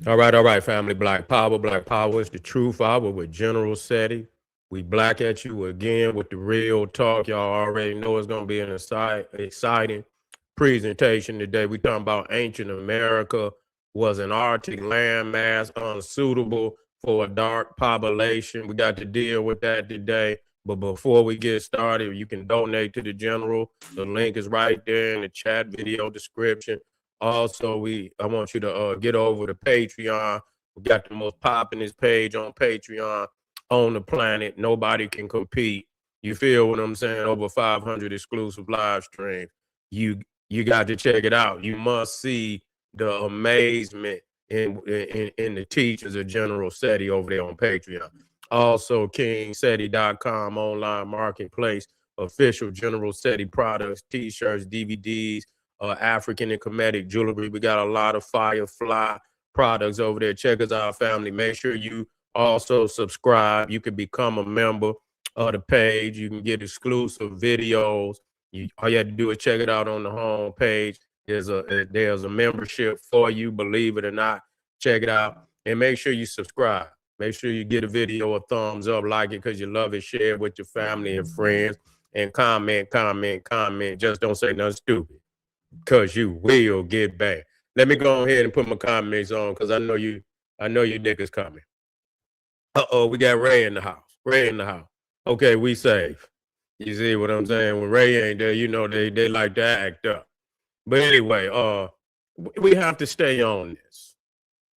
All right, family. Black Power. Black Power is the truth hour with General Seti. We black at you again with the real talk. Y'all already know it's going to be an exciting presentation today. We talking about ancient America was an Arctic landmass unsuitable for a dark population. We got to deal with that today. But before we get started, you can donate to the general. The link is right there in the chat video description. Also, I want you to get over to Patreon. We got the most poppin'est page on Patreon on the planet. Nobody can compete. You feel what I'm saying? Over 500 exclusive live streams. You you got to check it out. You must see the amazement in the teachings of General Seti over there on Patreon. Also, kingseti.com online marketplace, official General Seti products, t-shirts, DVDs, African and Kemetic jewelry. We got a lot of Firefly products over there. Check us out, family. Make sure you also subscribe. You can become a member of the page. You can get exclusive videos. All you have to do is check it out on the home page. There's a membership for you, believe it or not. Check it out and make sure you subscribe. Make sure you get a video a thumbs up, like it because you love it, share it with your family and friends, and comment. Just don't say nothing stupid because you will get banned. Let me go ahead and put my comments on because I know you niggas coming. Uh-oh, we got Ray in the house. Ray in the house. Okay, we safe. You see what I'm saying? When Ray ain't there, you know they like to act up. But anyway, we have to stay on this.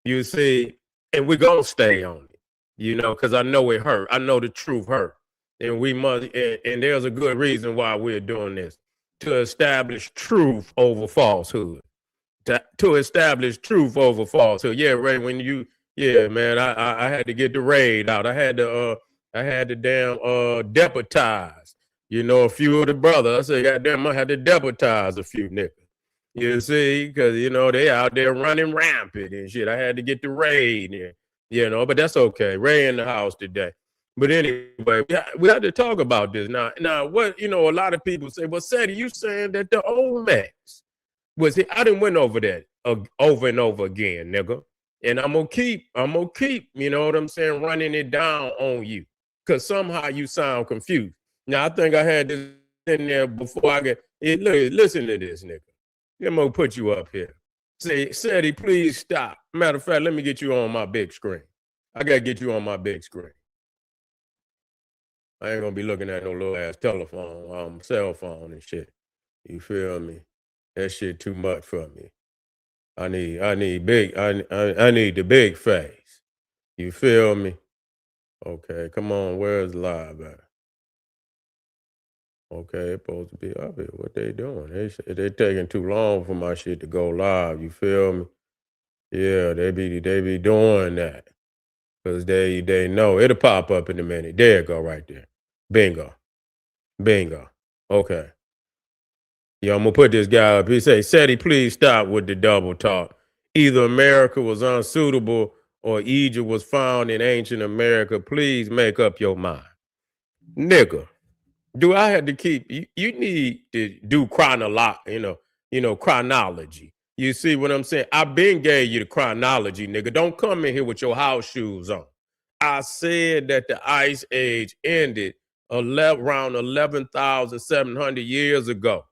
You see, and we're gonna stay on it, you know, because I know it hurt. I know the truth hurt. And we must and there's a good reason why we're doing this. To establish truth over falsehood. To establish truth over falsehood. Yeah, Ray, yeah, man, I had to get the raid out. I had to damn deputize, you know, a few of the brothers. I said, goddamn, I had to deputize a few niggas. You see, because you know they out there running rampant and shit. I had to get the raid, and, you know, but that's okay. Ray in the house today. But anyway, we had to talk about this now. Now, what you know, a lot of people say, "Well, Seti, you saying that the old Max was it?" I didn't went over that over and over again, nigga. And I'm gonna keep, you know what I'm saying, running it down on you, because somehow you sound confused. Now, I think I had this in there before I get. Listen to this, nigga. I'm gonna put you up here. Say, Seti, please stop. Matter of fact, let me get you on my big screen. I gotta get you on my big screen. I ain't gonna be looking at no little ass telephone, cell phone and shit. You feel me? That shit too much for me. I need I need the big face. You feel me? Okay, come on. Where's live at? Okay, it's supposed to be up here. What they doing? They taking too long for my shit to go live. You feel me? Yeah, they be doing that because they know it'll pop up in a minute. There it go right there. Bingo, bingo. Okay. Yeah, I'm gonna put this guy up. He say, Seti, please stop with the double talk. Either America was unsuitable or Egypt was found in ancient America. Please make up your mind. Nigga, do I have to keep you need to do chronology. You see what I'm saying? I've been gave you the chronology, nigga. Don't come in here with your house shoes on. I said that the ice age ended around 11,700 years ago.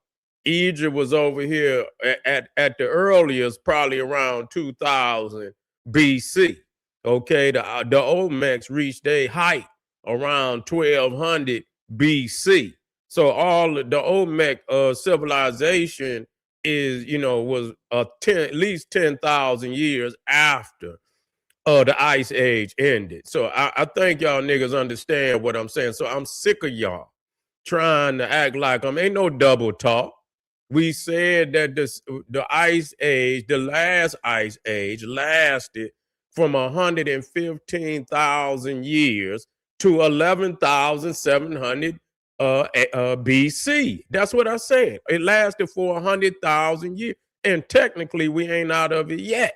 Egypt was over here at the earliest, probably around 2000 BC. Okay, the Olmecs reached their height around 1200 BC. So all the Olmec civilization is, you know, was at least 10,000 years after the ice age ended. So I think y'all niggas understand what I'm saying. So I'm sick of y'all trying to act like ain't no double talk. We said that the ice age, the last ice age, lasted from 115,000 years to 11,700 BC. That's what I said. It lasted for 100,000 years. And technically, we ain't out of it yet.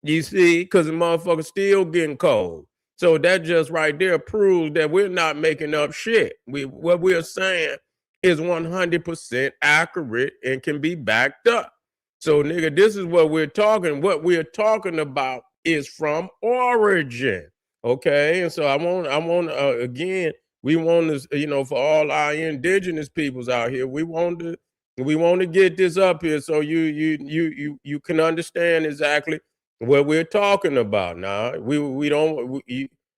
You see, because the motherfucker's still getting cold. So that just right there proves that we're not making up shit. What we're saying is 100% accurate and can be backed up. So, nigga, this is what we're talking. What we're talking about is from origin. Okay, and so I want again, we want to, you know, for all our indigenous peoples out here, we want to get this up here so you can understand exactly what we're talking about. Now we don't.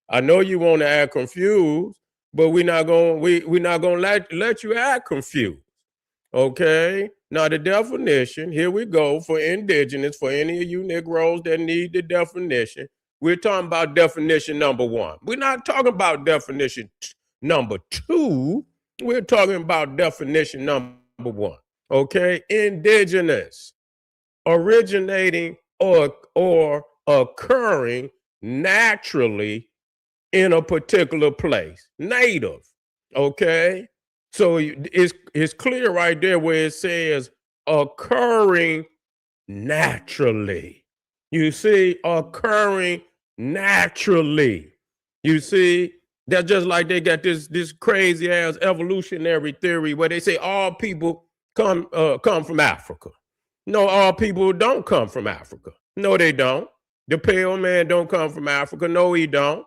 I know you want to act confused, but we're not gonna let you act confused. Okay. Now the definition, here we go for indigenous, for any of you Negroes that need the definition. We're talking about definition number one. We're not talking about definition number two. We're talking about definition number one. Okay. Indigenous, originating or occurring naturally in a particular place. Native. Okay. So it's clear right there where it says occurring naturally. You see, occurring naturally. You see, that's just like they got this crazy ass evolutionary theory where they say all people come from Africa. No, all people don't come from Africa. No, they don't. The pale man don't come from Africa. No, he don't.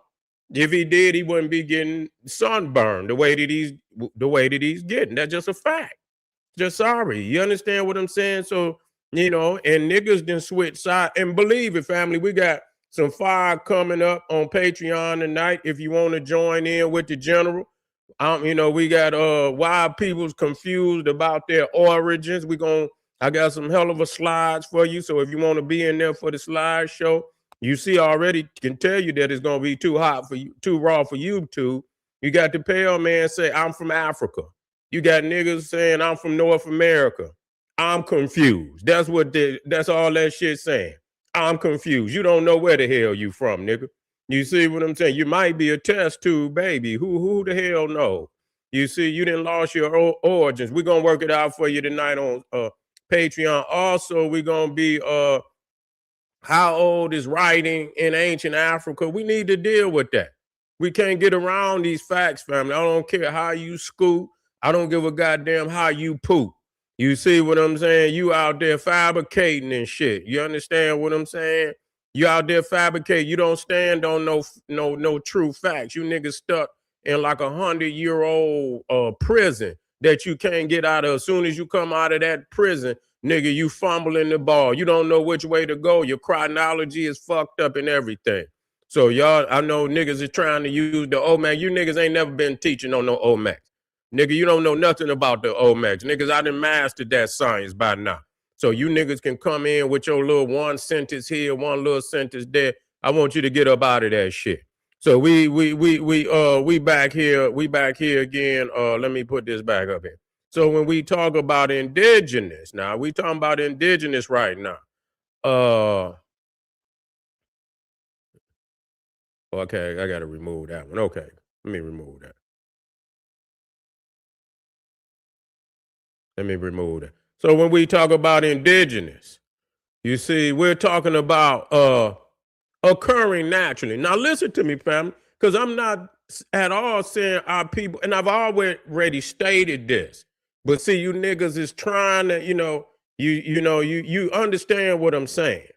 If he did, he wouldn't be getting sunburned the way that he's getting. That's just a fact. Just sorry. You understand what I'm saying? So, you know, and niggas didn't switch side. And believe it, family, we got some fire coming up on Patreon tonight. If you want to join in with the general, you know, we got why people's confused about their origins. I got some hell of a slides for you. So if you want to be in there for the slideshow, you see already can tell you that it's gonna be too hot for you, too raw for YouTube. You got the pale man say, I'm from Africa. You got niggas saying I'm from North America. I'm confused. That's all that shit saying. I'm confused. You don't know where the hell you from, nigga. You see what I'm saying? You might be a test tube baby. Who the hell know? You see, you didn't lost your origins. We're gonna work it out for you tonight on Patreon. Also, we're gonna be how old is writing in ancient Africa? We need to deal with that. We can't get around these facts, family. I don't care how you scoot. I don't give a goddamn how you poop. You see what I'm saying? You out there fabricating and shit. You understand what I'm saying? You out there fabricating. You don't stand on no true facts. You niggas stuck in like 100-year-old prison that you can't get out of. As soon as you come out of that prison, nigga, you fumbling the ball. You don't know which way to go. Your chronology is fucked up and everything. So y'all, I know niggas is trying to use the OMAX. You niggas ain't never been teaching on no OMAX. Nigga, you don't know nothing about the OMAX. Niggas, I done mastered that science by now. So you niggas can come in with your little one sentence here, one little sentence there. I want you to get up out of that shit. So we back here. We back here again. Let me put this back up here. So when we talk about indigenous, now we talking about indigenous right now. Okay, I gotta remove that one. Okay, let me remove that. Let me remove that. So when we talk about indigenous, you see, we're talking about occurring naturally. Now listen to me, family, because I'm not at all saying our people, and I've already stated this. But see, you niggas is trying to, you understand what I'm saying.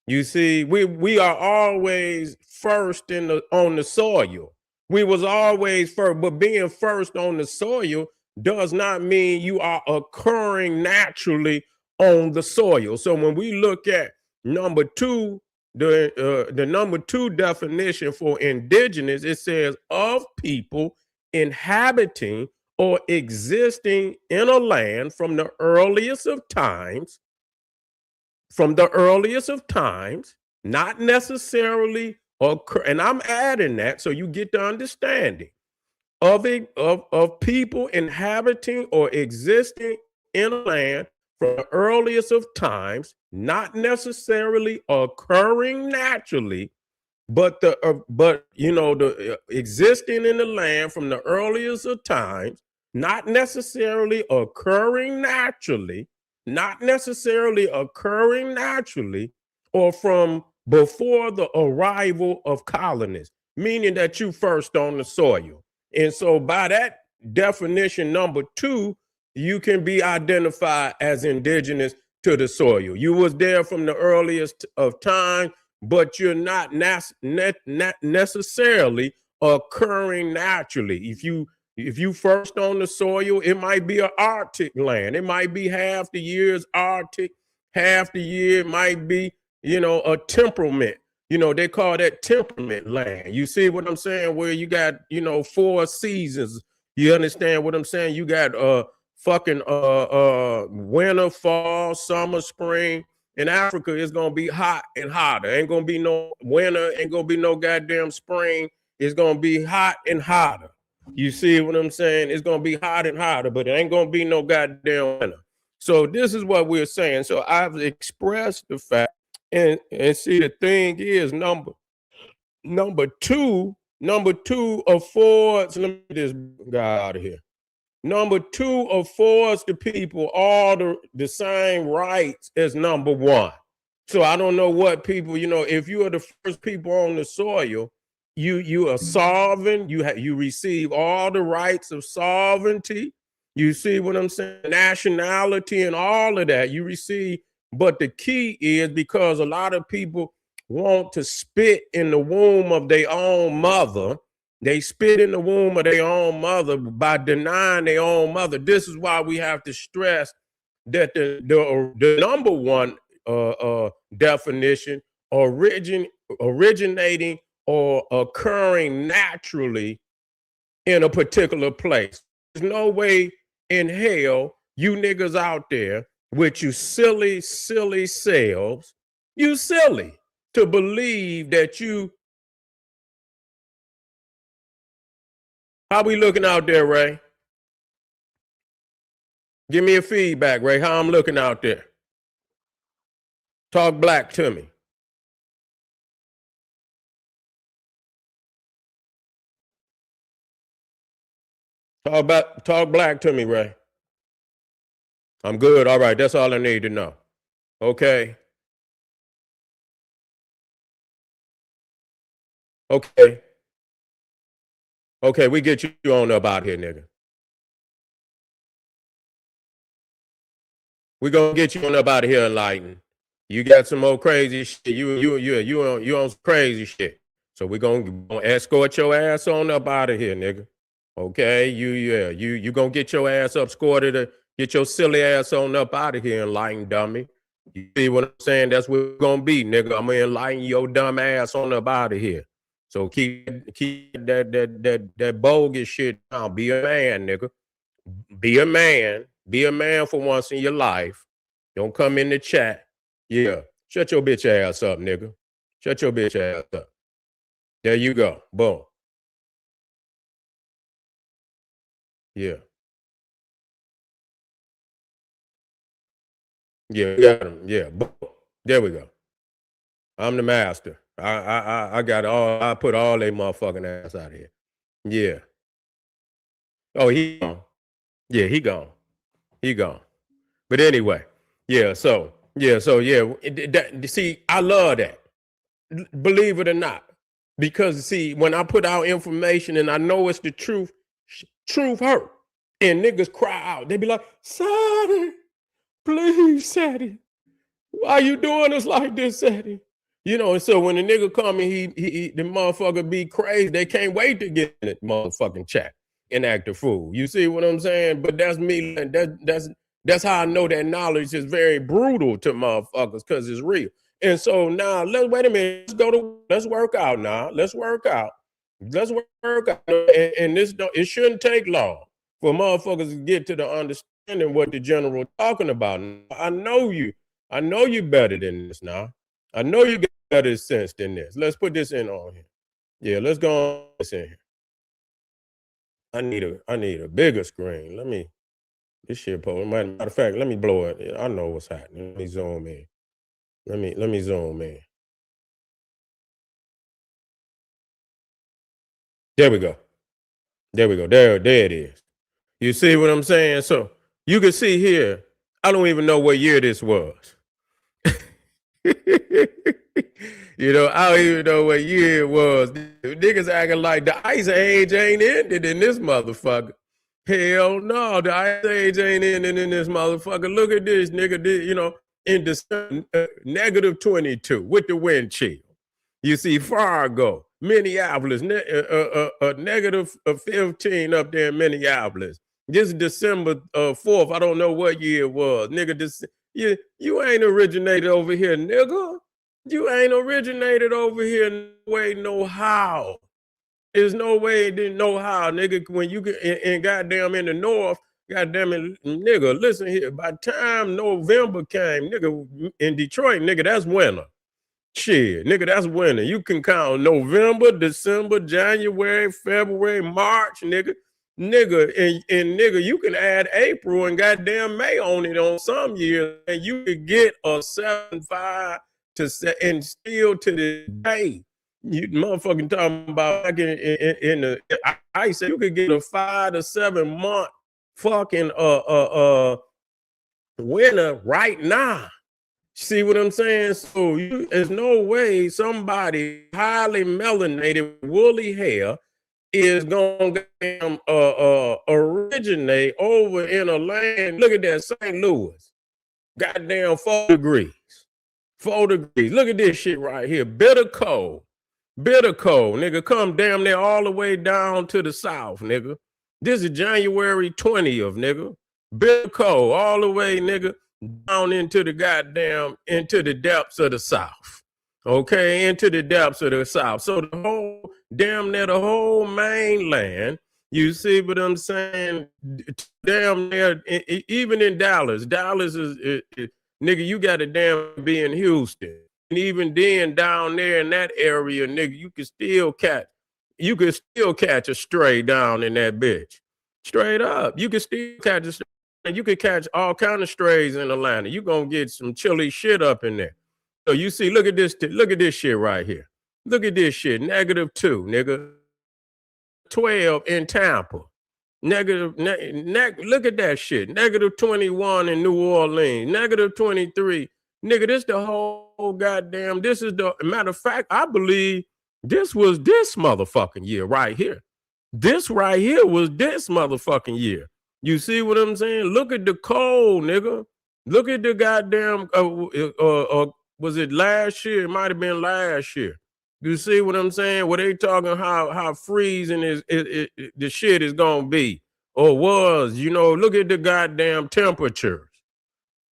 You see, we are always first on the soil. We was always first, but being first on the soil does not mean you are occurring naturally on the soil. So when we look at number two, the number two definition for indigenous, it says of people inhabiting or existing in a land from the earliest of times, not necessarily occur, and I'm adding that so you get the understanding of people inhabiting or existing in a land from the earliest of times, not necessarily occurring naturally, but the existing in the land from the earliest of times, not necessarily occurring naturally, or from before the arrival of colonists, meaning that you first on the soil. And so by that definition, number two, you can be identified as indigenous to the soil. You was there from the earliest of time. but you're not necessarily occurring naturally. If you first on the soil, it might be an Arctic land. It might be half the year's Arctic, half the year it might be, a temperament. They call that temperament land. You see what I'm saying? Where you got, 4 seasons. You understand what I'm saying? You got fucking winter, fall, summer, spring. In Africa, it's gonna be hot and hotter. Ain't gonna be no winter, ain't gonna be no goddamn spring. It's gonna be hot and hotter. You see what I'm saying? It's gonna be hot and hotter, but it ain't gonna be no goddamn winter. So this is what we're saying. So I've expressed the fact, and see, the thing is, number two affords. Let me get this guy out of here. Number two affords the people all the same rights as number one. So I don't know what people, if you are the first people on the soil, you are sovereign. You receive all the rights of sovereignty. You see what I'm saying? Nationality and all of that you receive. But the key is, because a lot of people want to spit in the womb of their own mother. They spit in the womb of their own mother by denying their own mother. This is why we have to stress that the number one definition, originating or occurring naturally in a particular place. There's no way in hell you niggas out there with you silly selves, you silly to believe that you. How we looking out there, Ray? Give me a feedback, Ray. How I'm looking out there? Talk black to me. Talk black to me, Ray. I'm good. All right, that's all I need to know. Okay. Okay. Okay, we get you on up out here, nigga. We gonna get you on up out of here, enlightened. You got some more crazy shit. You on some crazy shit. So we gonna escort your ass on up out of here, nigga. Okay, you gonna get your ass up, escorted, get your silly ass on up out of here, enlightened dummy. You see what I'm saying? That's what we're gonna be, nigga. I'm gonna enlighten your dumb ass on up out of here. So keep that bogus shit down. Be a man, nigga. Be a man. Be a man for once in your life. Don't come in the chat. Yeah. Shut your bitch ass up, nigga. Shut your bitch ass up. There you go. Boom. Yeah. Yeah. Got him. Yeah. Boom. There we go. I'm the master. I got all. I put all they motherfucking ass out of here. Yeah. Oh, he gone. Yeah, he gone. He gone. But anyway, yeah. So yeah. See, I love that. Believe it or not, because see, when I put out information and I know it's the truth, truth hurt, and niggas cry out. They be like, "Sadie, please, Sadie, why you doing us like this, Sadie?" And so when the nigga come and he the motherfucker be crazy, they can't wait to get in it motherfucking chat and act a fool. You see what I'm saying? But that's me. That's how I know that knowledge is very brutal to motherfuckers, because it's real. And so now wait a minute. Let's work out now. Let's work out. And it shouldn't take long for motherfuckers to get to the understanding what the general talking about. I know you better than this now. I know you got better sense than this. Let's put this in on here. Yeah, let's go on this in here. I need a bigger screen. This shit matter of fact, let me blow it. I know what's happening. Let me zoom in. Let me zoom in. There we go. There it is. You see what I'm saying? So you can see here, I don't even know what year this was. I don't even know what year it was. Niggas acting like the ice age ain't ended in this motherfucker. Hell no, the ice age ain't ended in this motherfucker. Look at this, nigga. In December, -22 with the wind chill. You see, Fargo, Minneapolis, negative 15 up there in Minneapolis. This is December 4th. I don't know what year it was. Nigga, you ain't originated over here, nigga. You ain't originated over here, no way, no how. There's no way, didn't know how, nigga. When you get in goddamn in the north, goddamn it, nigga, listen here. By the time November came, nigga, in Detroit, nigga, that's winter. Shit, nigga, that's winter. You can count November, December, January, February, March, nigga. And nigga, you can add April and goddamn May on it on some years, and you could get a 7.5 to and still to the day. You motherfucking talking about back in the I said you could get a 5 to 7 month fucking winter right now. See what I'm saying? So there's no way somebody highly melanated, woolly hair is gonna originate over in a land. Look at that, St. Louis, goddamn 4 degrees. 4 degrees. Look at this shit right here. Bitter cold, nigga. Come damn near all the way down to the south, nigga. This is January 20th, nigga. Bitter cold, all the way, nigga, down into the depths of the South. Okay, into the depths of the South. So the whole, damn near the whole mainland, you see what I'm saying? Damn near, even in Dallas. Dallas is nigga, you got to damn be in Houston. And even then, down there in that area, nigga, you can still catch a stray down in that bitch. Straight up. You can still catch a stray. You could catch all kind of strays in Atlanta. You gonna get some chilly shit up in there. So you see, look at this shit right here. Look at this shit. -2, nigga. 12 in Tampa. Look at that shit. -21 in New Orleans. -23. Nigga, this the whole goddamn. This is the matter of fact, I believe this was this motherfucking year right here. This right here was this motherfucking year. You see what I'm saying? Look at the cold, nigga. Look at the goddamn. Was it last year? It might have been last year. You see what I'm saying? Were they talking how freezing the shit is gonna be or was? You know, look at the goddamn temperatures.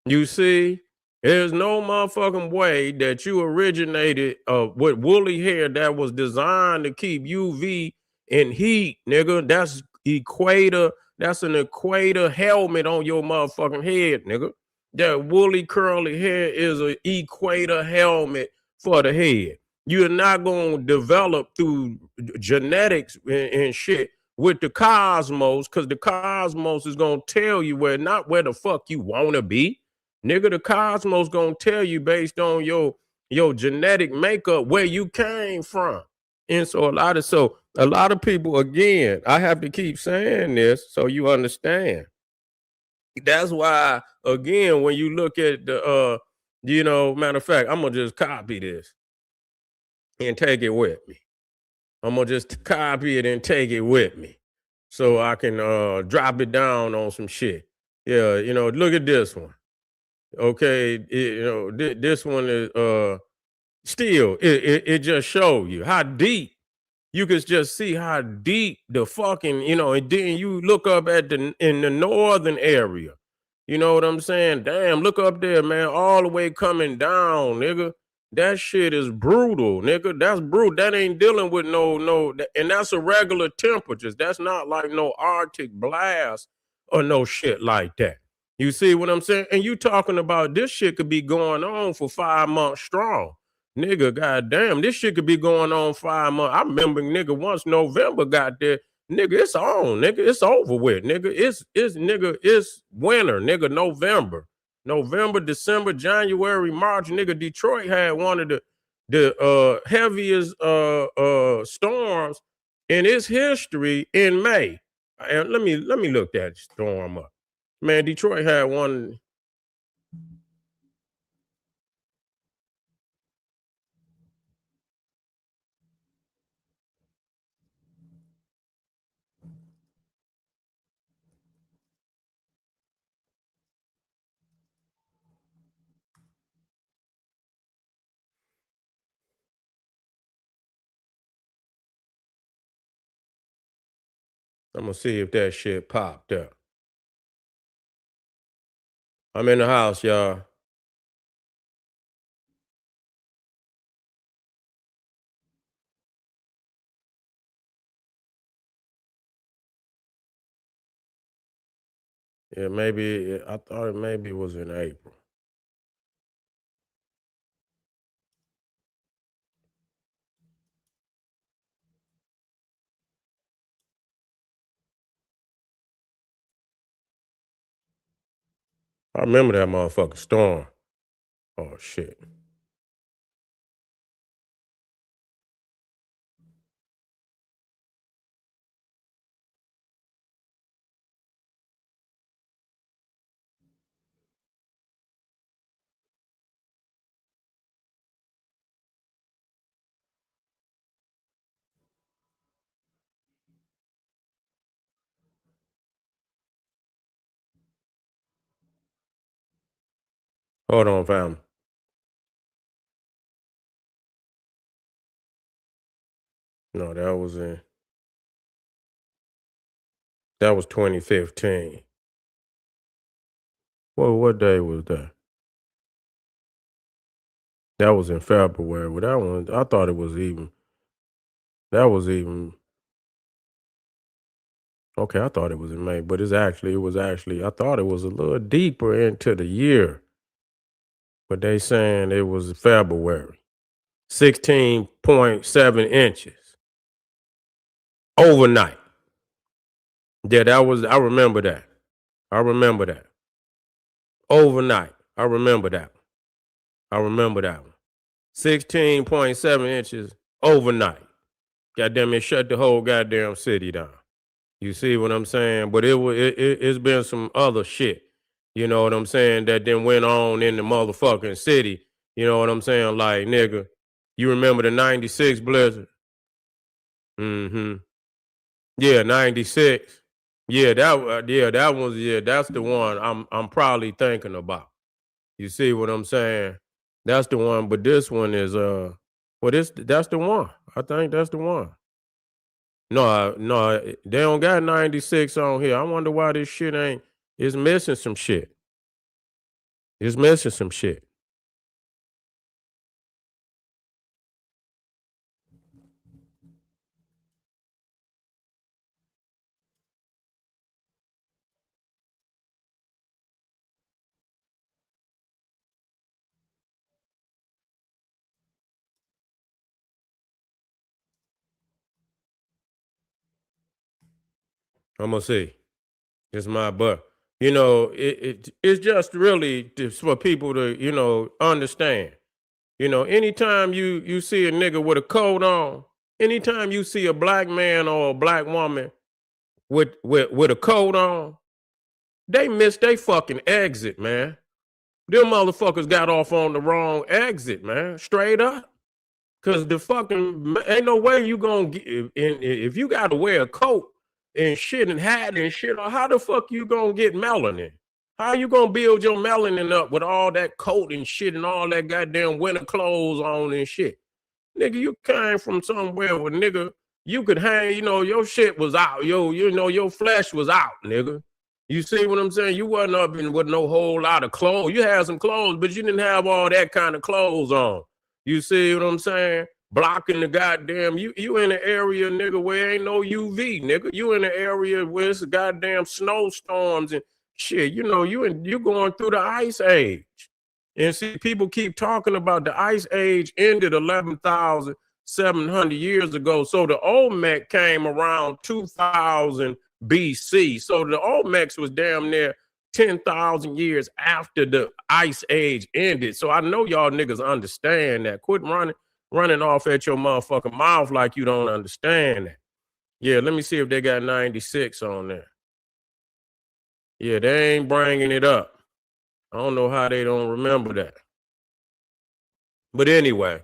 You see, there's no motherfucking way that you originated with woolly hair that was designed to keep UV and heat, nigga. That's equator. That's an equator helmet on your motherfucking head, nigga. That woolly curly hair is an equator helmet for the head. You're not gonna develop through genetics and shit with the cosmos, because the cosmos is gonna tell you not where the fuck you wanna be. Nigga, the cosmos gonna tell you based on your genetic makeup where you came from. And so a lot of people, again, I have to keep saying this so you understand. That's why, again, when you look at the matter of fact, I'm gonna just copy this and take it with me. I'm gonna just copy it and take it with me so I can drop it down on some shit. Yeah, look at this one. Okay, this one is still it just show you how deep. You could just see how deep the fucking, and then you look up at in the northern area. You know what I'm saying? Damn, look up there, man, all the way coming down, nigga. That shit is brutal, nigga. That's brutal. That ain't dealing with and that's a regular temperatures. That's not like no Arctic blast or no shit like that. You see what I'm saying? And you talking about this shit could be going on for 5 months strong. Nigga, goddamn, this shit could be going on 5 months. I remember, nigga, once November got there, nigga, it's on, nigga, it's over with, nigga. It's winter, nigga, November, December, January, March, nigga. Detroit had one of the heaviest storms in its history in May. And let me look that storm up. Man, Detroit had one. I'm gonna see if that shit popped up. I'm in the house, y'all. Yeah, maybe I thought maybe it was in April. I remember that motherfucking storm. Oh shit. Hold on, fam. No, that was 2015. Well, what day was that? That was in February. Well, that one I thought it was even. That was even okay. I thought it was in May, but it was actually. I thought it was a little deeper into the year, but they saying it was February. 16.7 inches overnight. Yeah, that was. I remember that. I remember that. Overnight. I remember that. I remember that one. 16.7 inches overnight. Goddamn it, shut the whole goddamn city down. You see what I'm saying? But it's been some other shit. You know what I'm saying? That then went on in the motherfucking city. You know what I'm saying? Like, nigga, you remember the 96 blizzard? Mm-hmm. Yeah, 96. Yeah, that was that's the one I'm probably thinking about. You see what I'm saying? That's the one, but this one is well that's the one. I think that's the one. No, they don't got 96 on here. I wonder why this shit ain't it's missing some shit. It's missing some shit. I'm gonna see. It's my butt. You know, it's just really for people to, understand. You know, anytime you see a nigga with a coat on, anytime you see a black man or a black woman with a coat on, they missed they fucking exit, man. Them motherfuckers got off on the wrong exit, man. Straight up. Cause the fucking ain't no way you gonna get if you gotta wear a coat and shit and hat and shit, or how the fuck you gonna get melanin? How you gonna build your melanin up with all that coat and shit and all that goddamn winter clothes on and shit? Nigga, you came from somewhere where nigga you could hang, your shit was out. Your flesh was out, nigga. You see what I'm saying? You wasn't up in with no whole lot of clothes. You had some clothes, but you didn't have all that kind of clothes on. You see what I'm saying? Blocking the goddamn you in an area, nigga, where ain't no UV, nigga. You in an area where it's goddamn snowstorms and shit. You going through the ice age. And see, people keep talking about the ice age ended 11,700 years ago. So the Olmec came around 2000 BC. So the Olmecs was damn near 10,000 years after the ice age ended. So I know y'all niggas understand that. Quit running off at your motherfucking mouth like you don't understand that. Yeah, let me see if they got 96 on there. Yeah, they ain't bringing it up. I don't know how they don't remember that. But anyway,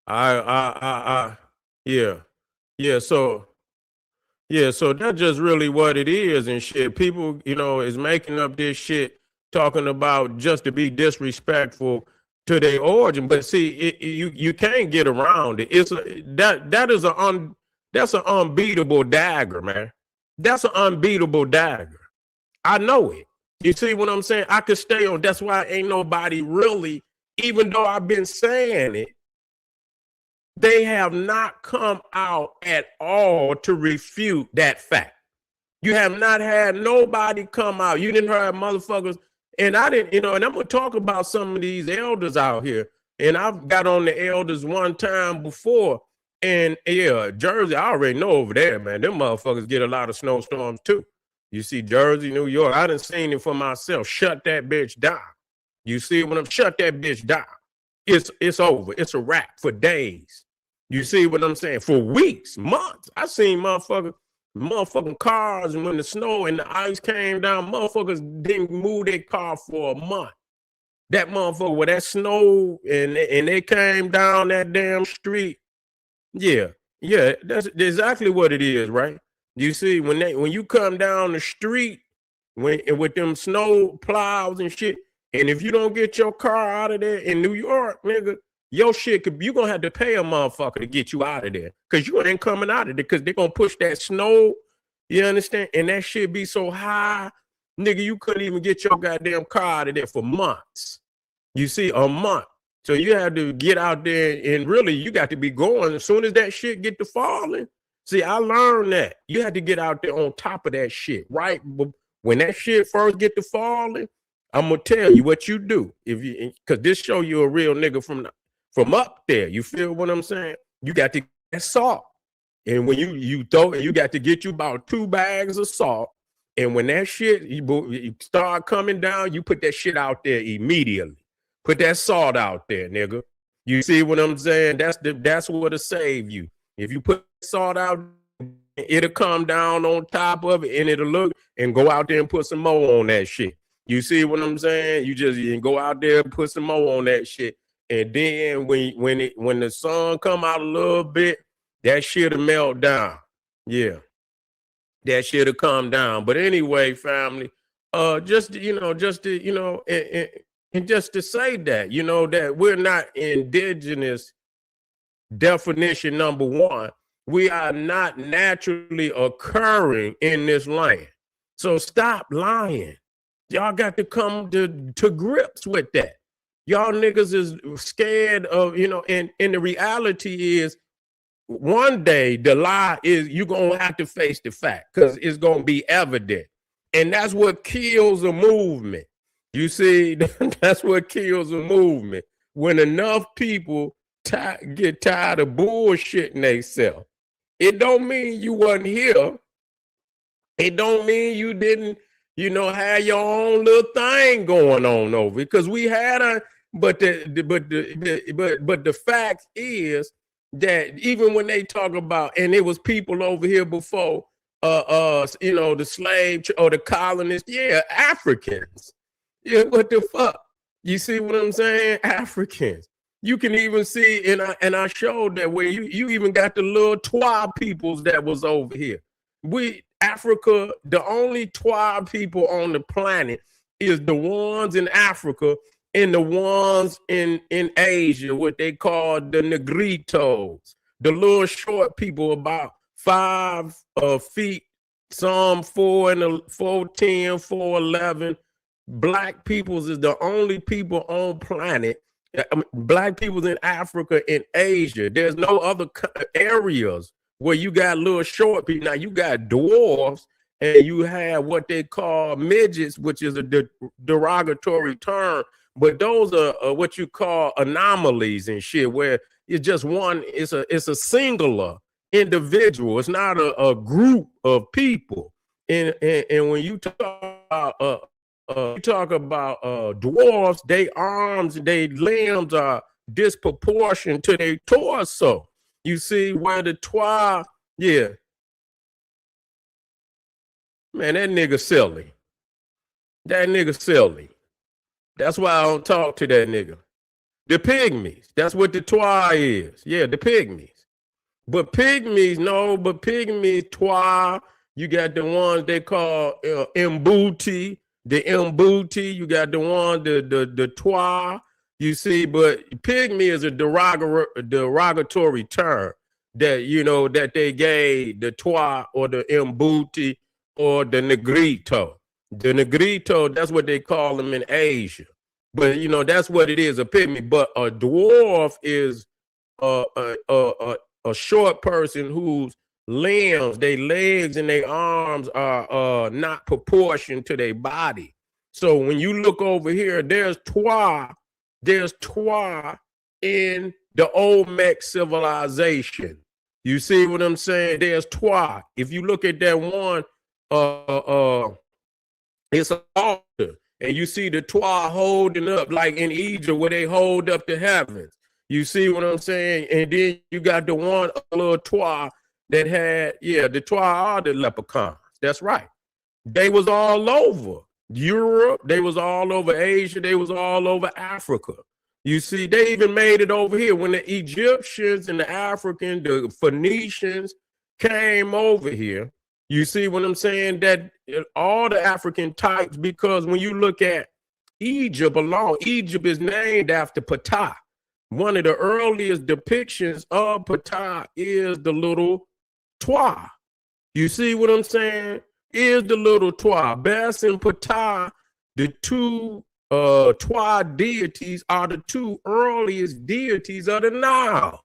I yeah. Yeah, so that's just really what it is and shit. People, is making up this shit talking about just to be disrespectful to their origin. But see, you can't get around it. That's an unbeatable dagger, man. That's an unbeatable dagger. I know it. You see what I'm saying? I could stay on. That's why ain't nobody really, even though I've been saying it, they have not come out at all to refute that fact. You have not had nobody come out. You didn't hear motherfuckers. And I didn't, and I'm going to talk about some of these elders out here. And I've got on the elders one time before. And yeah, Jersey, I already know over there, man. Them motherfuckers get a lot of snowstorms too. You see Jersey, New York, I done seen it for myself. Shut that bitch down. You see when I'm shut that bitch down. It's over. It's a wrap for days. You see what I'm saying? For weeks, months. I seen motherfucking cars, and when the snow and the ice came down, motherfuckers didn't move their car for a month. That motherfucker with that snow and they came down that damn street. Yeah, that's exactly what it is, right? You see, when you come down the street with them snow plows and shit, and if you don't get your car out of there in New York, nigga, your shit you gonna have to pay a motherfucker to get you out of there, because you ain't coming out of there, because they're gonna push that snow, you understand? And that shit be so high, nigga, you couldn't even get your goddamn car out of there for months. You see, a month. So you have to get out there, and really you got to be going as soon as that shit get to falling. See, I learned that you had to get out there on top of that shit, right? When that shit first get to falling, I'm gonna tell you what you do, because this show you a real nigga from up there. You feel what I'm saying? You got to get salt, and when you throw it, you got to get you about 2 bags of salt. And when that shit you start coming down, you put that shit out there immediately. Put that salt out there, nigga. You see what I'm saying? That's what'll save you. If you put salt out, it'll come down on top of it, and it'll look, and go out there and put some more on that shit. You see what I'm saying? You go out there and put some more on that shit. And then when the sun come out a little bit, that shit'll melt down. Yeah. That shit'll come down. But anyway, family, just to say that, that we're not indigenous, definition number one, we are not naturally occurring in this land. So stop lying. Y'all got to come to grips with that. Y'all niggas is scared of, and the reality is, one day the lie is you're going to have to face the fact, because it's going to be evident. And that's what kills a movement. You see, that's what kills a movement. When enough people get tired of bullshitting themselves. It don't mean you wasn't here. It don't mean you didn't, have your own little thing going on over, because we had but the fact is that even when they talk about, and it was people over here before, the slave or the colonists, Africans. Yeah, what the fuck? You see what I'm saying? Africans. You can even see, and I showed that where you even got the little Twa peoples that was over here. Africa, the only Twa people on the planet is the ones in Africa and the ones in Asia, what they call the Negritos, the little short people about 5 feet, some 4'10", 4'11". Black peoples is the only people on planet. Black peoples in Africa and Asia. There's no other areas where you got little short people. Now you got dwarfs, and you have what they call midgets, which is a derogatory term. But those are what you call anomalies and shit, where it's just one. It's a singular individual. It's not a group of people. And when you talk about dwarfs, their arms, their limbs are disproportionate to their torso. You see where the Twa, man, that nigga silly. That nigga silly. That's why I don't talk to that nigga. The pygmies. That's what the Twa is. Yeah, the pygmies. But pygmies, Twa, you got the ones they call Mbuti. The Mbuti, you got the one, the Twa, you see, but pygmy is a derogatory term that, that they gave the Twa or the Mbuti or the Negrito. The Negrito, that's what they call them in Asia. But, you know, that's what it is, a pygmy. But a dwarf is a short person whose limbs, their legs and their arms are not proportioned to their body. So when you look over here, there's Twa in the Olmec civilization. You see what I'm saying? There's Twa. If you look at that one, it's an altar, and you see the Twa holding up, like in Egypt, where they hold up the heavens. You see what I'm saying? And then you got the one little Twa that had, yeah, the Twa are the leprechauns. That's right. They was all over Europe. They was all over Asia. They was all over Africa. You see, they even made it over here when the Egyptians and the African, the Phoenicians came over here. You see what I'm saying? That all the African types, because when you look at Egypt alone, Egypt is named after Ptah. One of the earliest depictions of Ptah is the little Twa. You see what I'm saying? Is the little Twa. Bes and Ptah, the two Twa deities, are the two earliest deities of the Nile.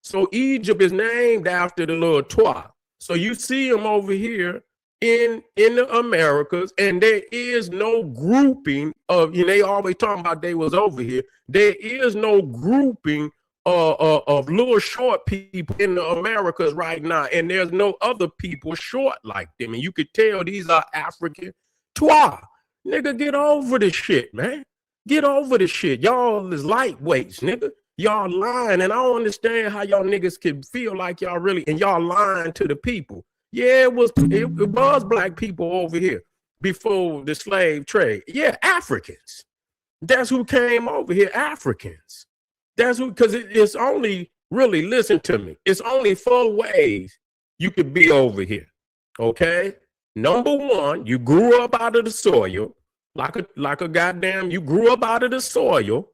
So Egypt is named after the little Twa. So you see them over here in the Americas, and there is no grouping of, you know, they always talking about they was over here. There is no grouping of little short people in the Americas right now, and there's no other people short like them. And you could tell these are African Twa. Nigga, get over the shit, man. Get over the shit. Y'all is lightweights, nigga. Y'all lying, and I don't understand how y'all niggas can feel like y'all really, and y'all lying to the people. Yeah, it was black people over here before the slave trade. Yeah, Africans. That's who came over here, Africans. That's who, because it's only, really, listen to me, it's only 4 ways you could be over here, okay? Number one, you grew up out of the soil, like a goddamn, you grew up out of the soil,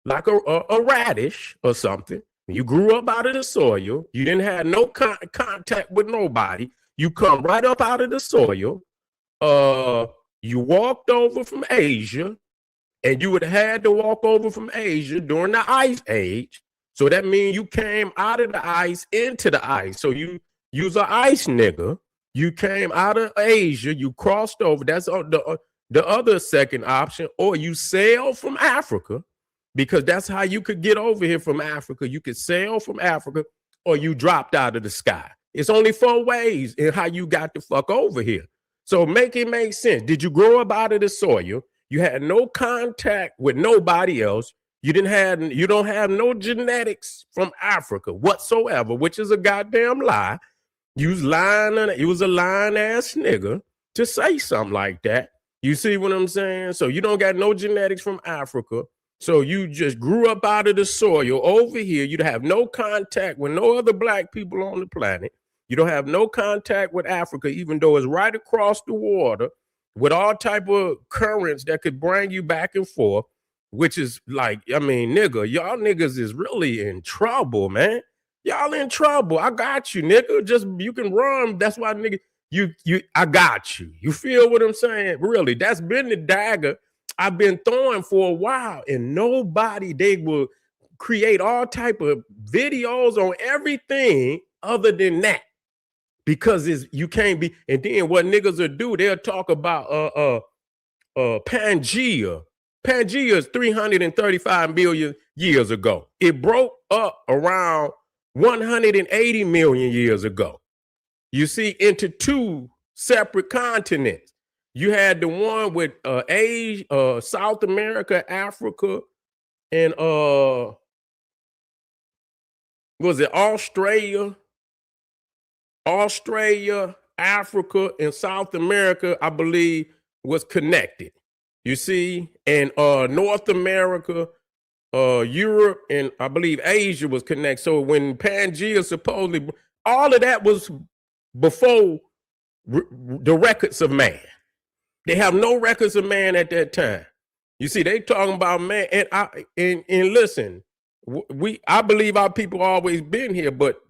like a radish or something. You grew up out of the soil. You didn't have no contact with nobody. You come right up out of the soil. You walked over from Asia, and you would have had to walk over from Asia during the Ice Age. So that means you came out of the ice into the ice. So you's an ice nigga. You came out of Asia. You crossed over. That's the other second option. Or you sailed from Africa, because that's how you could get over here from Africa. You could sail from Africa, or you dropped out of the sky. It's only 4 ways in how you got the fuck over here. So make it make sense. Did you grow up out of the soil? You had no contact with nobody else. You don't have no genetics from Africa whatsoever, which is a goddamn lie. You was a lying ass nigga to say something like that. You see what I'm saying? So you don't got no genetics from Africa. So you just grew up out of the soil over here. You'd have no contact with no other black people on the planet. You don't have no contact with Africa, even though it's right across the water with all type of currents that could bring you back and forth, which is like, I mean, nigga, y'all niggas is really in trouble, man. Y'all in trouble. I got you, nigga. Just, you can run. That's why, nigga, I got you. You feel what I'm saying? Really, that's been the dagger I've been throwing for a while, and nobody, they will create all type of videos on everything other than that, because you can't be. And then what niggas will do, they'll talk about Pangea. Pangea is 335 million years ago. It broke up around 180 million years ago. You see, into 2 separate continents. You had the one with Asia, South America, Africa, and was it Australia? Australia, Africa, and South America, I believe, was connected. You see, and North America, Europe, and I believe Asia was connected. So when Pangea supposedly, all of that was before the records of man. They have no records of man at that time. You see, they talking about man, and listen, I believe our people always been here, but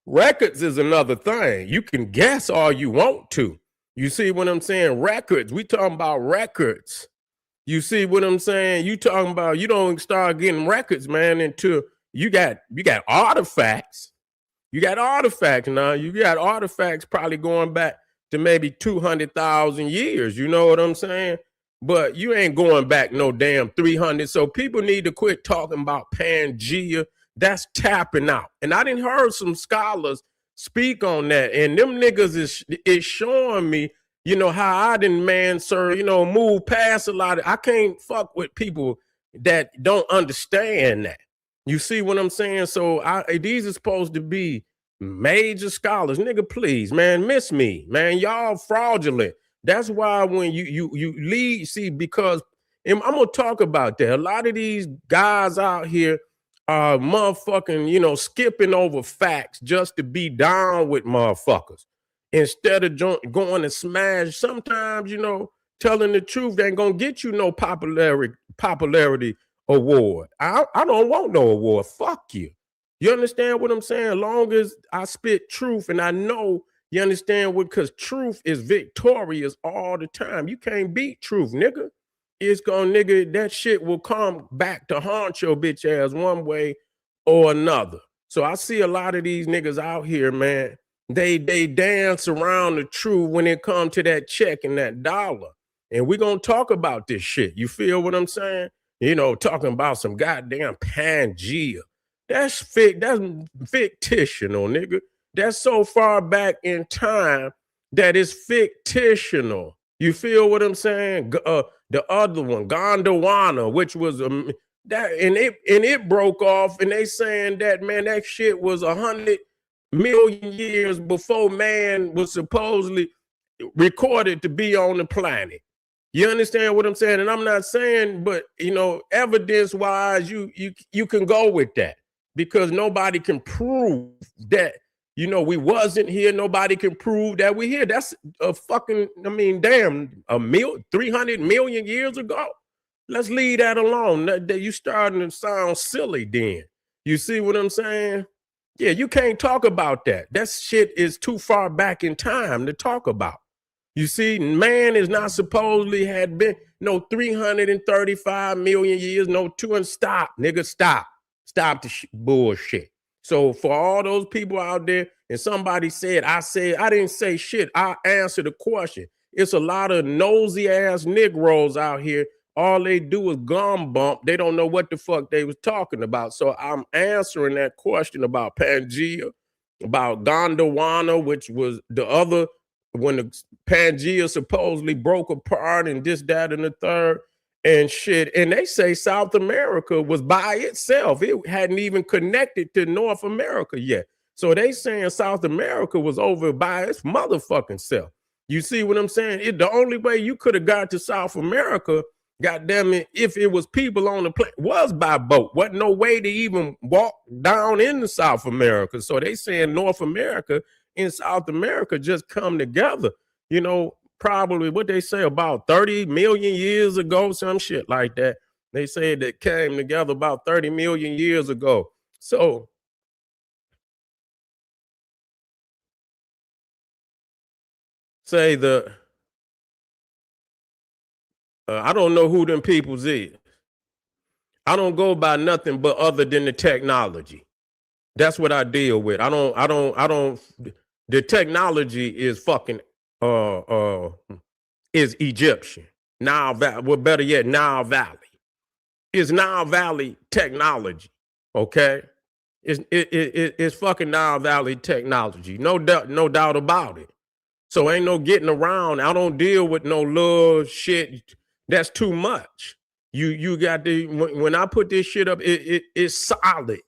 records is another thing. You can guess all you want to. You see what I'm saying? Records. We talking about records. You see what I'm saying? You talking about you don't start getting records, man, until you got artifacts. You got artifacts now. You got artifacts probably going back to maybe 200,000 years. You know what I'm saying? But you ain't going back no damn 300. So people need to quit talking about Pangea. That's tapping out. And I didn't heard some scholars speak on that. And them niggas is showing me, you know, how I didn't, man, sir, you know, move past a lot. I can't fuck with people that don't understand that. You see what I'm saying? So these are supposed to be major scholars. Nigga, please, man, miss me. Man, y'all fraudulent. That's why when you lead, see, because I'm gonna talk about that. A lot of these guys out here are motherfucking, you know, skipping over facts just to be down with motherfuckers. Instead of going and smash, sometimes, you know, telling the truth ain't gonna get you no popularity award. I don't want no award. Fuck you. You understand what I'm saying? As long as I spit truth and I know, you understand what, because truth is victorious all the time. You can't beat truth, nigga. It's gonna, nigga, that shit will come back to haunt your bitch ass one way or another. So I see a lot of these niggas out here, man. They dance around the truth when it comes to that check and that dollar. And we're gonna talk about this shit. You feel what I'm saying? You know, talking about some goddamn Pangea. That's fictional, nigga. That's so far back in time that it's fictional. You feel what I'm saying? The other one, Gondwana, which was that, and it broke off, and they saying that, man, that shit was 100 million years before man was supposedly recorded to be on the planet. You understand what I'm saying? And I'm not saying, but you know, evidence wise, you can go with that, because nobody can prove that, you know, we wasn't here. Nobody can prove that we're here. That's a fucking, I mean, damn, 300 million years ago. Let's leave that alone. That you starting to sound silly then. You see what I'm saying? Yeah, you can't talk about that. That shit is too far back in time to talk about. You see, man is not supposedly had been no 335 million years, no 200. Stop, nigga, stop. Stop the bullshit. So for all those people out there, and somebody said, I didn't say shit. I answered the question. It's a lot of nosy ass Negroes out here. All they do is gum bump. They don't know what the fuck they was talking about. So I'm answering that question about Pangea, about Gondwana, which was the other, when the Pangea supposedly broke apart and this, that, and the third and shit. And they say South America was by itself. It hadn't even connected to North America yet. So they saying South America was over by its motherfucking self. You see what I'm saying? The only way you could have got to South America, goddamn it, if it was people on the planet, was by boat. Wasn't no way to even walk down into South America. So they saying North America and South America just come together, you know, probably what they say about 30 million years ago, some shit like that. They say that came together about 30 million years ago. So say I don't know who them peoples is. I don't go by nothing but other than the technology. That's what I deal with. I don't the technology is fucking is Egyptian. Nile Valley, well, better yet, Nile Valley. It's Nile Valley technology. Okay. It's fucking Nile Valley technology. No doubt about it. So ain't no getting around. I don't deal with no little shit. That's too much. You got to, when I put this shit up, it's solid.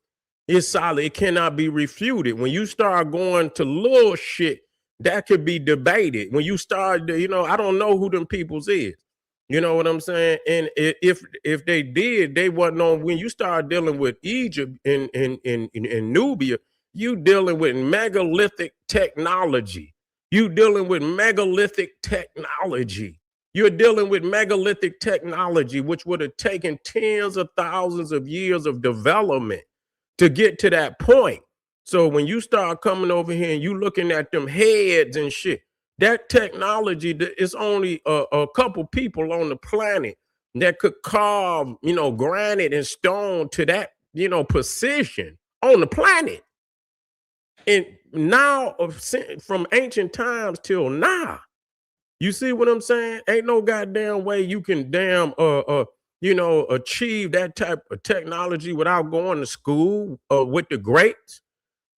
It's solid. It cannot be refuted. When you start going to little shit, that could be debated. When you start, you know, I don't know who them peoples is. You know what I'm saying? And if they did, they wasn't on. When you start dealing with Egypt in Nubia, you dealing with megalithic technology. You dealing with megalithic technology. You're dealing with megalithic technology, which would have taken tens of thousands of years of development to get to that point. So when you start coming over here and you looking at them heads and shit, That technology, it's only a couple people on the planet that could carve, granite and stone to that, precision on the planet. And now, from ancient times till now, you see what I'm saying? Ain't no goddamn way you can achieve that type of technology without going to school with the greats.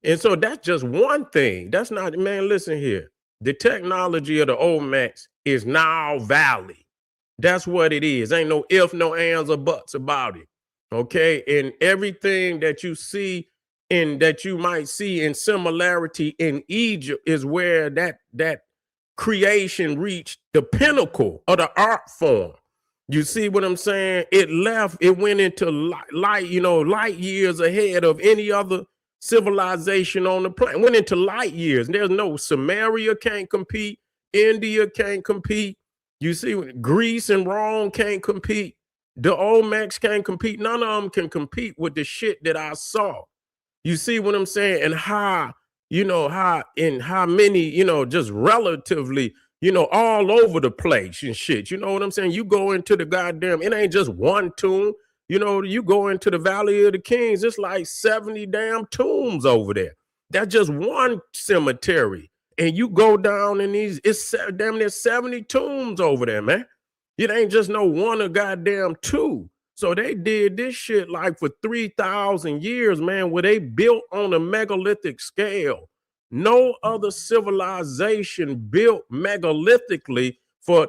And so that's just one thing. That's not, man, listen here. The technology of the Olmecs is Nile Valley. That's what it is. Ain't no if, no ands, or buts about it. Okay. And everything that you see that you might see in similarity in Egypt is where that creation reached the pinnacle of the art form. You see what I'm saying? It went into light years ahead of any other civilization on the planet. Went into light years. There's no Samaria can't compete. India can't compete. You see, Greece and Rome can't compete. The Olmecs can't compete. None of them can compete with the shit that I saw. You see what I'm saying? And how many, just relatively, all over the place and shit. You know what I'm saying? You go into the goddamn, it ain't just one tomb. You go into the Valley of the Kings, it's like 70 damn tombs over there. That's just one cemetery. And you go down in it's damn near 70 tombs over there, man. It ain't just no one or goddamn two. So they did this shit like for 3,000 years, man, where they built on a megalithic scale. No other civilization built megalithically for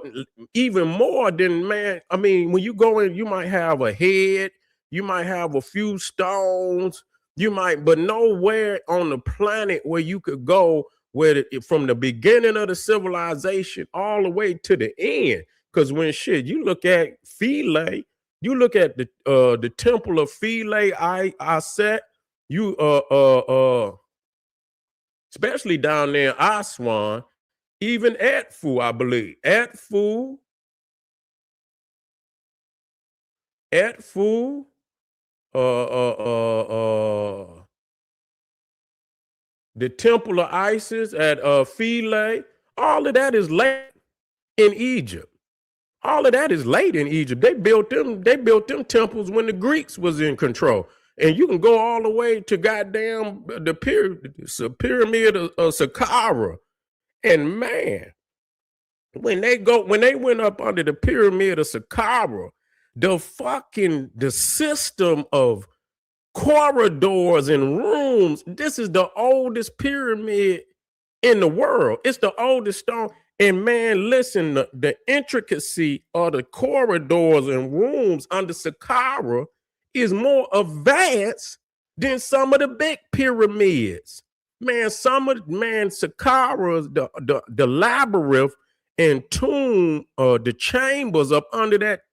even more than, man. I mean, when you go in, you might have a head, you might have a few stones, but nowhere on the planet where you could go from the beginning of the civilization all the way to the end. Because when you look at Philae, you look at the temple of Philae, I said, especially down there in Aswan, even Edfu, I believe. Edfu, the temple of Isis at Philae, all of that is late in Egypt. All of that is late in Egypt. They built them temples when the Greeks was in control. And you can go all the way to goddamn the pyramid of Saqqara. And man, when they went up under the pyramid of Saqqara, the system of corridors and rooms, this is the oldest pyramid in the world. It's the oldest stone. And man, listen, the intricacy of the corridors and rooms under Saqqara is more advanced than some of the big pyramids. Man, Saqqara's the labyrinth and tomb, the chambers up under that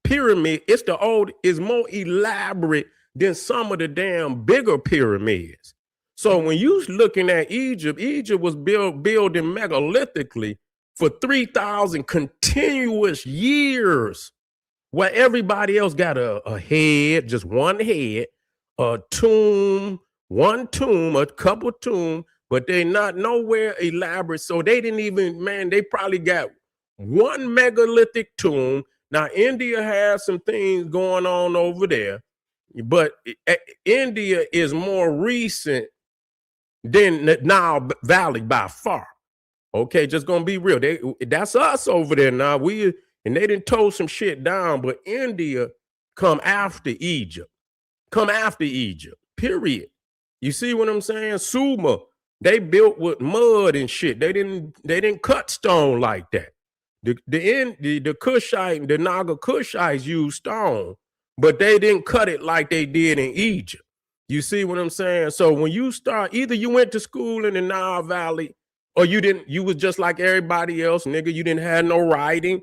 pyramid, is more elaborate than some of the damn bigger pyramids. So when you looking at Egypt was building megalithically for 3,000 continuous years, where everybody else got a head, just one head, a tomb, a couple tombs, but they not nowhere elaborate. So they didn't even, man, they probably got one megalithic tomb. Now, India has some things going on over there, but India is more recent than the Nile Valley by far. Okay, just gonna be real. That's us over there now. And they didn't tow some shit down, but India come after Egypt. Period. You see what I'm saying? Sumer, they built with mud and shit. They didn't cut stone like that. The Kushite, the Naga Kushites used stone, but they didn't cut it like they did in Egypt. You see what I'm saying? So when you start, either you went to school in the Nile Valley or you didn't, you was just like everybody else, nigga. You didn't have no writing.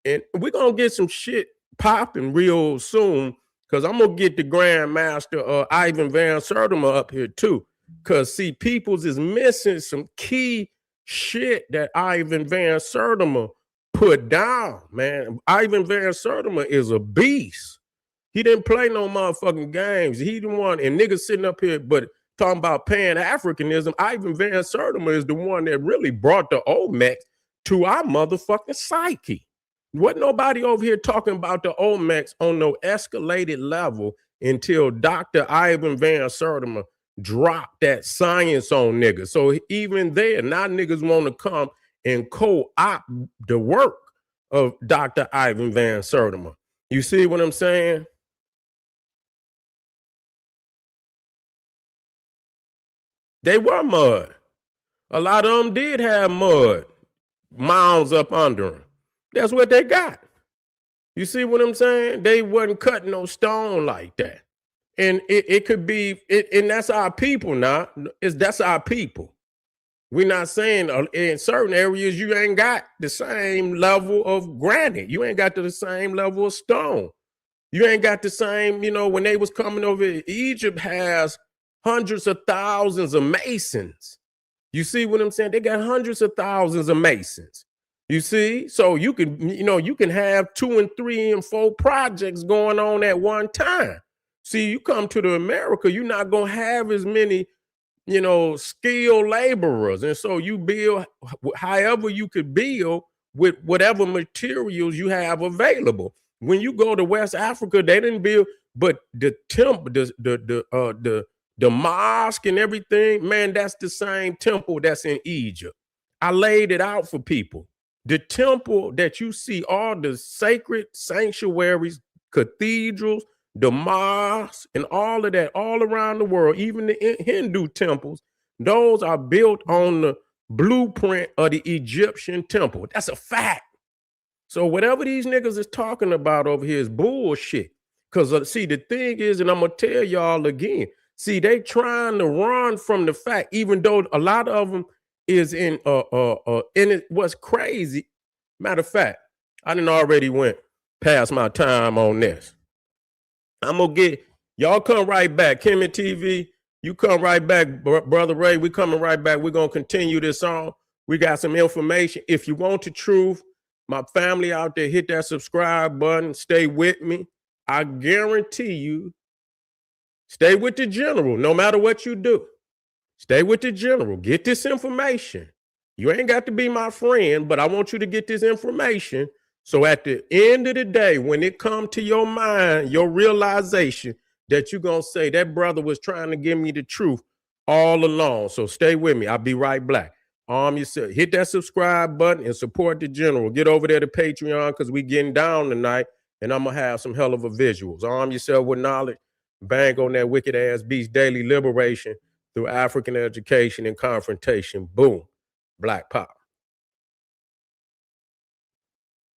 And we're going to get some shit popping real soon because I'm going to get the Grandmaster Ivan Van Sertima up here too. Because, see, Peoples is missing some key shit that Ivan Van Sertima put down, man. Ivan Van Sertima is a beast. He didn't play no motherfucking games. He the one, and niggas sitting up here, but talking about Pan-Africanism, Ivan Van Sertima is the one that really brought the Olmecs to our motherfucking psyche. Wasn't nobody over here talking about the Olmecs on no escalated level until Dr. Ivan Van Sertima dropped that science on niggas. So even there, now niggas want to come and co-opt the work of Dr. Ivan Van Sertima. You see what I'm saying? They were mud. A lot of them did have mud mounds up under them. That's what they got. You see what I'm saying? They wasn't cutting no stone like that. And it could be, and that's our people now. That's our people. We're not saying in certain areas you ain't got the same level of granite. You ain't got the same level of stone. You ain't got the same, when they was coming over, Egypt has hundreds of thousands of masons. You see what I'm saying? They got hundreds of thousands of masons. You see? So you can, you can have 2 and 3 and 4 projects going on at one time. See, you come to the America, you're not going to have as many, skilled laborers. And so you build however you could build with whatever materials you have available. When you go to West Africa, they didn't build, but the temple, the mosque and everything, man, that's the same temple that's in Egypt. I laid it out for people. The temple that you see, all the sacred sanctuaries, cathedrals, the mosques, and all of that, all around the world, even the Hindu temples, those are built on the blueprint of the Egyptian temple. That's a fact. So whatever these niggas is talking about over here is bullshit. Because see, the thing is, and I'm gonna tell y'all again, see, they trying to run from the fact, even though a lot of them is in it. What's crazy, matter of fact, I done already went past my time on this. I'm gonna get y'all come right back. Kimmy TV, you come right back, Brother Ray. We coming right back. We're gonna continue this on. We got some information. If you want the truth, my family out there, hit that subscribe button. Stay with me. I guarantee you, stay with the general, no matter what you do. Stay with the general. Get this information. You ain't got to be my friend, but I want you to get this information. So at the end of the day, when it comes to your mind, your realization that you're going to say that brother was trying to give me the truth all along. So stay with me. I'll be right back. Arm yourself. Hit that subscribe button and support the general. Get over there to Patreon because we getting down tonight, and I'm going to have some hell of a visuals. Arm yourself with knowledge. Bang on that wicked ass beast. Daily liberation through African education and confrontation. Boom. Black power.